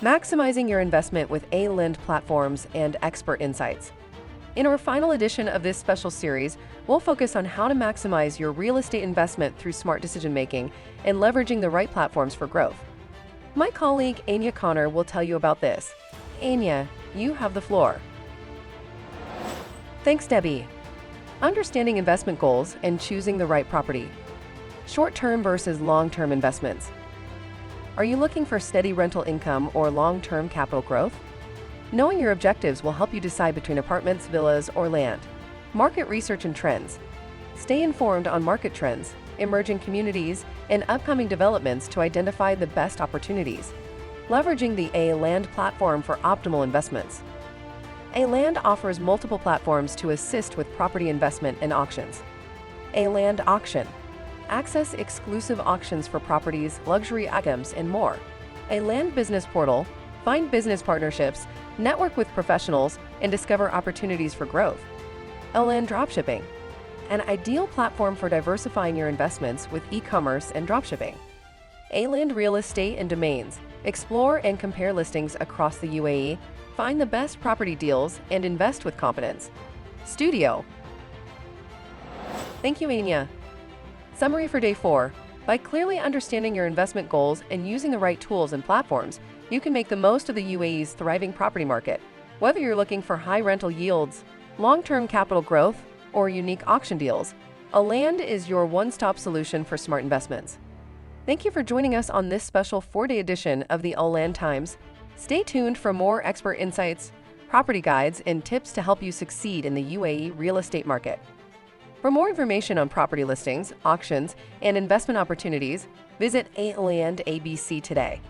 maximizing your investment with A-Lend platforms and expert insights. In our final edition of this special series, we'll focus on how to maximize your real estate investment through smart decision-making and leveraging the right platforms for growth. My colleague, Anya Conor, will tell you about this. Anya, you have the floor. Thanks, Debbie. Understanding investment goals and choosing the right property. Short-term versus long-term investments. Are you looking for steady rental income or long-term capital growth? Knowing your objectives will help you decide between apartments, villas, or land. Market research and trends. Stay informed on market trends, emerging communities, and upcoming developments to identify the best opportunities. Leveraging the A-Land platform for optimal investments. A-Land offers multiple platforms to assist with property investment and auctions. A-Land Auction. Access exclusive auctions for properties, luxury items, and more. A-Land Business Portal. Find business partnerships, network with professionals, and discover opportunities for growth. A-Land Dropshipping. An ideal platform for diversifying your investments with e-commerce and dropshipping. A-Land Real Estate and Domains. Explore and compare listings across the UAE, find the best property deals, and invest with confidence. Studio. Thank you, Anya. Summary for Day 4. By clearly understanding your investment goals and using the right tools and platforms, you can make the most of the UAE's thriving property market. Whether you're looking for high rental yields, long-term capital growth, or unique auction deals, A-Land is your one-stop solution for smart investments. Thank you for joining us on this special 4-day edition of the A-Land Times. Stay tuned for more expert insights, property guides, and tips to help you succeed in the UAE real estate market. For more information on property listings, auctions, and investment opportunities, visit A-Land ABC today.